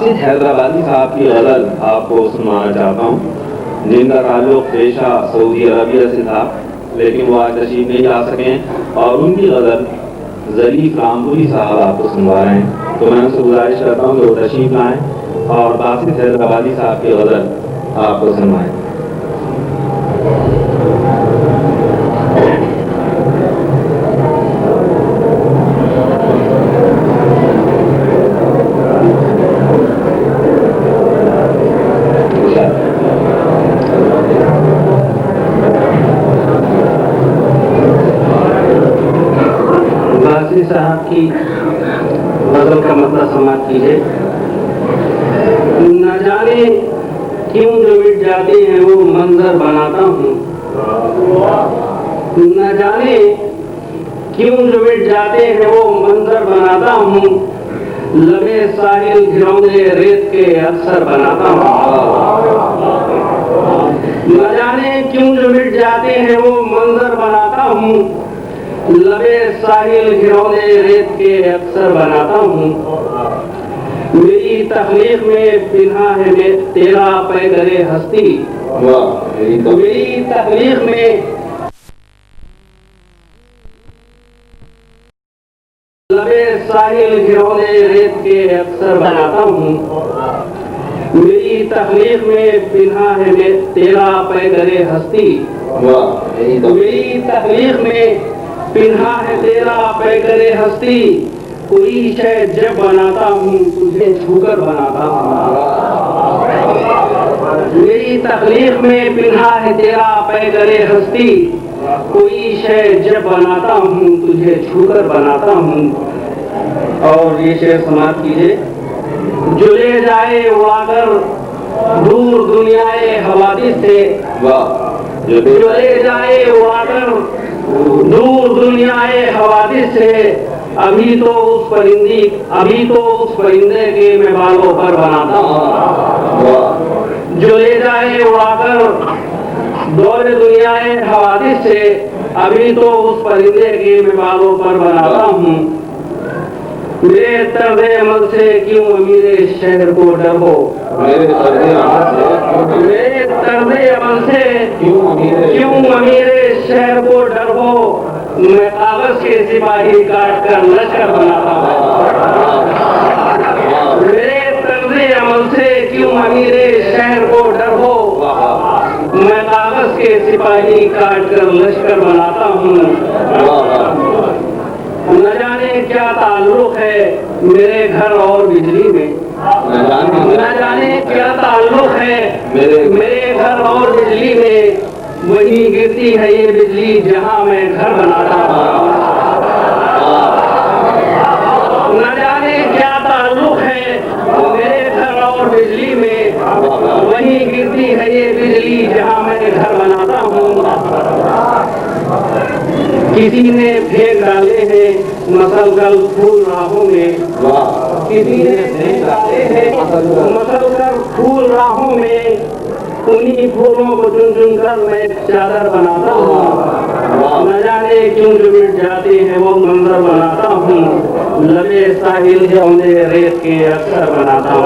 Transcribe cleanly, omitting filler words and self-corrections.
باسط حیدرآبادی صاحب کی غزل آپ کو سنوانا چاہتا ہوں، جن کا تعلق پیشہ سعودی عربیہ سے تھا، لیکن وہ آج تشریف نہیں لا سکیں، اور ان کی غزل ظریف رامپوری صاحب آپ کو سنوا رہے ہیں۔ تو میں ان سے گزارش کرتا ہوں کہ وہ تشریف لائیں اور باسط حیدرآبادی صاحب کی غزل آپ کو سنوائیں۔ صاحب کی غزل کا مطلب سماعت کیجیے۔ نہ جانے کیوں جو مٹ جاتے ہیں وہ منظر بناتا ہوں، نہ جانے کیوں جو مٹ جاتے ہیں وہ منظر بناتا ہوں، لبے ساحل گھروندے ریت کے اکثر بناتا ہوں۔ نہ جانے کیوں جو مٹ جاتے ہیں وہ منظر بناتا ہوں، لبے ساحل گھروندے ریت کے اکثر بناتا ہوں۔ میری تخلیق میں پنہا ہے تیرا پیکر ہستی، میری تخلیق میں لبے ساحل گھروندے ریت کے اکثر بناتا ہوں۔ میری تخلیق میں پنہا ہے تیرا پیکر ہستی، میری تخلیق میں پنہا ہے تیرا پیکر ہستی، کوئی شے جب بناتا ہوں تجھے چھو کر بناتا ہوں۔ میری تخلیق میں پنہا ہے تیرا پیکر ہستی، کوئی شے جب بناتا ہوں تجھے چھو کر بناتا ہوں۔ اور یہ شعر سماعت کیجیے۔ جو لے جائے اڑا کر دور دنیائے حوادث سے، جو لے جائے اڑا کر دور دنیائے حوادث سے، ابھی تو اس پرندے کے میں بالوں پر بناتا ہوں۔ جو لے جائے اڑا کر دور دنیائے حوادث سے، ابھی تو اس پرندے کے میں بالوں پر بناتا ہوں۔ میرے طرز عمل سے کیوں امیر شہر کو ڈر ہو، میرے طرز عمل سے کیوں امیر شہر کو ڈر ہو، میں کاغذ کے سپاہی کاٹ کر لشکر بناتا ہوں۔ میرے طرز عمل سے کیوں امیر شہر کو ڈر ہو، میں کاغذ کے سپاہی کاٹ کر لشکر بناتا ہوں۔ نہ جانے کیا تعلق ہے میرے گھر اور بجلی میں، نہ جانے کیا تعلق ہے میرے گھر اور بجلی میں، وہیں گرتی ہے یہ بجلی جہاں میں گھر بناتا ہوں۔ نہ جانے کیا تعلق ہے میرے گھر اور بجلی میں، وہیں گرتی ہے یہ بجلی جہاں میں گھر بناتا ہوں۔ کسی نے پھینک ڈالے ہیں مسلسل پھول راہوں میں، کسی نے پھینک ڈالے ہیں مسلسل پھول راہوں میں، انہی پھولوں کو چن چن کر میں چادر بناتا ہوں۔ نہ جانے کیوں جو مٹ جاتے ہیں وہ منظر بناتا ہوں، لبے ساحل گھروندے ریت کے اکثر بناتا ہوں۔